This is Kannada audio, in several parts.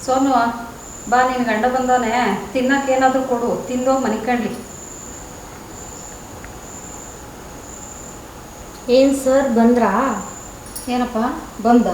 ಸೋನು ಬಾ, ನಿನ್ನ ಗಂಡ ಬಂದವನೆ, ತಿನ್ನಕ್ಕೆ ಏನಾದರೂ ಕೊಡು, ತಿಂದೋಗಿ ಮನಿಕಂಡ್ಲಿ. ಏನು ಸರ್ ಬಂದ್ರಾ? ಏನಪ್ಪ ಬಂದ?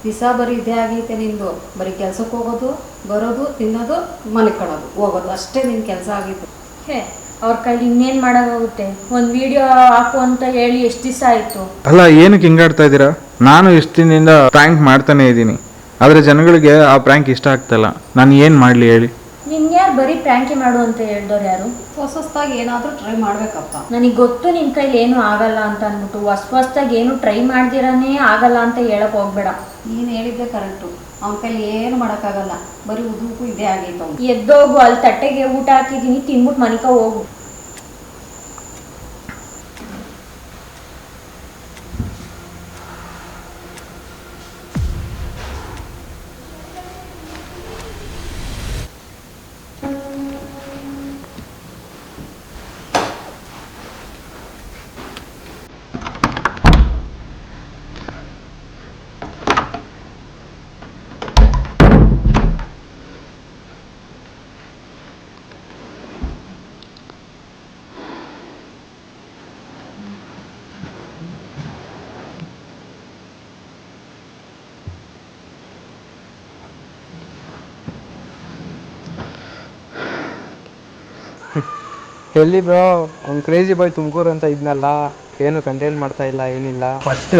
ದಿವಸ ಬರೀ ಇದೇ ಆಗೈತೆ ನಿಂದು. ಬರೀ ಕೆಲ್ಸಕ್ಕೆ ಹೋಗೋದು, ಬರೋದು, ತಿನ್ನೋದು, ಮನಿಕೊಳ್ಳೋದು, ಹೋಗೋದು, ಅಷ್ಟೇ ನಿನ್ನ ಕೆಲಸ ಆಗೈತೆ. ಹೇ, ಅವ್ರ ಕೈಲಿ ಇನ್ನೇನು ಮಾಡೋಕ್ಕಾಗುತ್ತೆ? ಒಂದು ವಿಡಿಯೋ ಹಾಕು ಅಂತ ಹೇಳಿ ಎಷ್ಟು ದಿವಸ ಆಯಿತು. ಅಲ್ಲ, ಏನಕ್ಕೆ ಹಿಂಗಾಡ್ತಾ ಇದ್ದೀರಾ? ನಾನು ಇಷ್ಟು ದಿನದಿಂದ ಪ್ರ್ಯಾಂಕ್ ಮಾಡ್ತಾನೆ ಇದ್ದೀನಿ, ಆದರೆ ಜನಗಳಿಗೆ ಆ ಪ್ರ್ಯಾಂಕ್ ಇಷ್ಟ ಆಗ್ತಾಯಿಲ್ಲ. ನಾನು ಏನು ಮಾಡಲಿ ಹೇಳಿ? ನಿನ್ಗೆ ಯಾರು ಬರೀ ಪ್ರ್ಯಾಂಕಿ ಮಾಡು ಅಂತ ಹೇಳ್ದವ್ರು ಯಾರು? ಹೊಸದಾಗಿ ಏನಾದರೂ ಟ್ರೈ ಮಾಡಬೇಕಪ್ಪ. ನನಗೆ ಗೊತ್ತು ನಿನ್ನ ಕೈಲಿ ಏನೂ ಆಗಲ್ಲ ಅಂತ ಅಂದ್ಬಿಟ್ಟು ಹೊಸ್ದಾಗಿ ಏನು ಟ್ರೈ ಮಾಡ್ದಿರನೇ ಆಗಲ್ಲ ಅಂತ ಹೇಳಕ್ಕೆ ಹೋಗ್ಬೇಡ. ನೀನು ಹೇಳಿದ್ದೆ ಕರೆಕ್ಟು. ಅವನ ಕೈಲಿ ಏನು ಮಾಡೋಕ್ಕಾಗಲ್ಲ, ಬರೀ ಉದುಕು ಇದೇ ಆಗೈತೆ ಅವ್ನು. ಎದ್ದೋಗು, ಅಲ್ಲಿ ತಟ್ಟೆಗೆ ಊಟ ಹಾಕಿದ್ದೀನಿ, ತಿನ್ಬಿಟ್ಟು ಮನಿಕ ಹೋಗು. ಎಲ್ಲಿ ಬ್ರೋ, ಅವ್ನು ಕ್ರೇಜಿ ಬಾಯ್ ತುಮಕೂರು ಅಂತ ಇದ್ನಲ್ಲ, ಏನು ಕಂಟೆಂಟ್ ಮಾಡ್ತಾ ಇಲ್ಲ, ಏನಿಲ್ಲ. ಫಸ್ಟು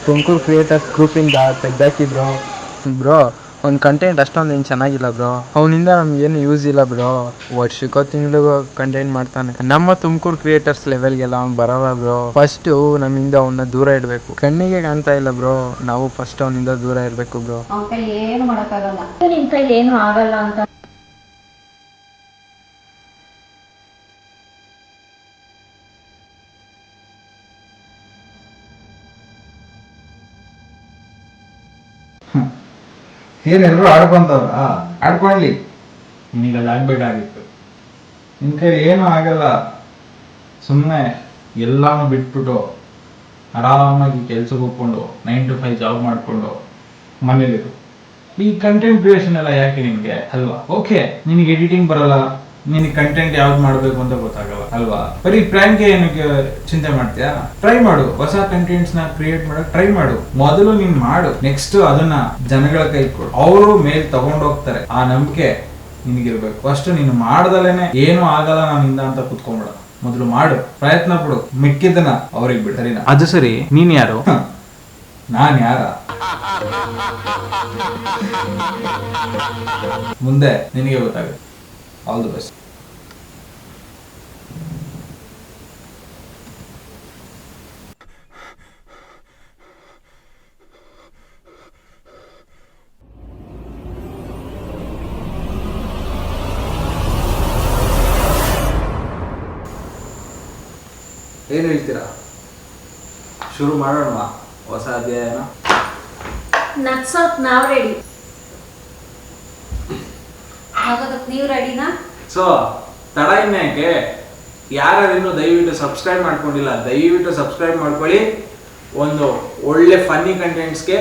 ತುಮಕೂರು ಕ್ರಿಯೇಟರ್ಸ್ ಗ್ರೂಪಿಂದ ತೆಗ್ದಾಕಿದ್ರು ಬ್ರೋ. ಅವ್ನ ಕಂಟೆಂಟ್ ಅಷ್ಟೊಂದು ಏನು ಚೆನ್ನಾಗಿಲ್ಲ ಬ್ರೋ. ಅವನಿಂದ ನಮ್ಗೇನು ಯೂಸ್ ಇಲ್ಲ ಬ್ರೋ. ವರ್ಷಕ್ಕೋ ತಿಂಗಳಿಗೋ ಕಂಟೆಂಟ್ ಮಾಡ್ತಾನೆ. ನಮ್ಮ ತುಮಕೂರು ಕ್ರಿಯೇಟರ್ಸ್ ಲೆವೆಲ್ಗೆಲ್ಲ ಅವ್ನು ಬರಲ್ಲ ಬ್ರೋ. ಫಸ್ಟು ನಮ್ಮಿಂದ ಅವನ್ನ ದೂರ ಇಡಬೇಕು. ಕಣ್ಣಿಗೆ ಕಾಣ್ತಾ ಇಲ್ಲ ಬ್ರೋ, ನಾವು ಫಸ್ಟ್ ಅವನಿಂದ ದೂರ ಇರಬೇಕು ಬ್ರೋ. ಅವನ ಕೈಲಿ ಏನು ಮಾಡೋಕ್ಕಾಗಲ್ಲ. ನಿನ್ನ ಕೈಲಿ ಏನೂ ಆಗಲ್ಲ ಅಂತ ಏನೆಲ್ಲರೂ ಆಡ್ಕೊಂತವ್ರ? ಆಡ್ಕೊಳ್ಳಿ, ನಿನಗದು ಆಗ್ಬೇಕಾಗಿತ್ತು. ನಿನ್ನ ಕೈ ಏನೂ ಆಗಲ್ಲ. ಸುಮ್ಮನೆ ಎಲ್ಲಾನು ಬಿಟ್ಬಿಟ್ಟು ಆರಾಮಾಗಿ ಕೆಲ್ಸಕ್ಕೆ ಹೋಗ್ಕೊಂಡು 9 to 5 ಜಾಬ್ ಮಾಡಿಕೊಂಡು ಮನೇಲಿರು. ಈ ಕಂಟೆಂಟ್ ಕ್ರಿಯೇಷನ್ ಎಲ್ಲ ಯಾಕೆ ನಿನಗೆ ಅಲ್ವಾ? ಓಕೆ, ನಿನಗೆ ಎಡಿಟಿಂಗ್ ಬರಲ್ಲ, ನಿನಗೆ ಕಂಟೆಂಟ್ ಯಾವ್ದು ಮಾಡಬೇಕು ಅಂತ ಗೊತ್ತಾಗಲ್ಲ ಅಲ್ವಾ? ಬರೀ ಪ್ರ್ಯಾಂಕ್ ಏನಕ್ಕೆ ಚಿಂತೆ ಮಾಡ್ತೀಯಾ? ಟ್ರೈ ಮಾಡು, ಹೊಸ ಕಂಟೆಂಟ್ಸ್ ನ ಕ್ರಿಯೇಟ್ ಮಾಡಕ್ ಟ್ರೈ ಮಾಡು. ಮೊದಲು ನೀನ್ ಮಾಡು, ನೆಕ್ಸ್ಟ್ ಅದನ್ನ ಜನಗಳ ಕೈ ಕೊಡು, ಅವರು ಮೇಲ್ ತಗೊಂಡೋಗ್ತಾರೆ. ಆ ನಂಬಿಕೆ ನಿನಗಿರ್ಬೇಕು. ಫಸ್ಟ್ ನೀನು ಮಾಡ್ದಲೇನೆ ಏನೂ ಆಗಲ್ಲ ನನ್ನಿಂದ ಅಂತ ಕುತ್ಕೊಂಡ್ಬಿಡ. ಮೊದಲು ಮಾಡು, ಪ್ರಯತ್ನ ಪಡು, ಮಿಕ್ಕಿದ್ದನ್ನ ಅವ್ರಿಗೆ ಬಿಡು. ಸರಿನಾ? ಅದು ಸರಿ, ನೀನ್ ಯಾರು? ನಾನ್ ಯಾರ? ಮುಂದೆ ನಿನಗೆ ಗೊತ್ತಾಗುತ್ತೆ. All the best. ಏನು ಹೇಳ್ತೀರಾ? ಶುರು ಮಾಡೋಣ ಹೊಸ ಅಧ್ಯಾಯನ. ನಗ್ಸೋಕ್ ನಾವು ರೆಡಿ. ಆಗೋದಕ್ಕೆ ನೀವು ರೆಡಿನಾ? ಸೊ ತಡ ಇನ್ನೇಕೆ? ಯಾರು ದಯವಿಟ್ಟು ಸಬ್ಸ್ಕ್ರೈಬ್ ಮಾಡ್ಕೊಂಡಿಲ್ಲ, ದಯವಿಟ್ಟು ಸಬ್ಸ್ಕ್ರೈಬ್ ಮಾಡ್ಕೊಳ್ಳಿ. ಒಂದು ಒಳ್ಳೆ ಫನ್ನಿ ಕಂಟೆಂಟ್ಸ್ಗೆ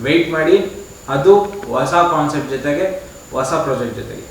ವೆಯ್ಟ್ ಮಾಡಿ, ಅದು ಹೊಸ ಕಾನ್ಸೆಪ್ಟ್ ಜೊತೆಗೆ, ಹೊಸ ಪ್ರಾಜೆಕ್ಟ್ ಜೊತೆಗೆ.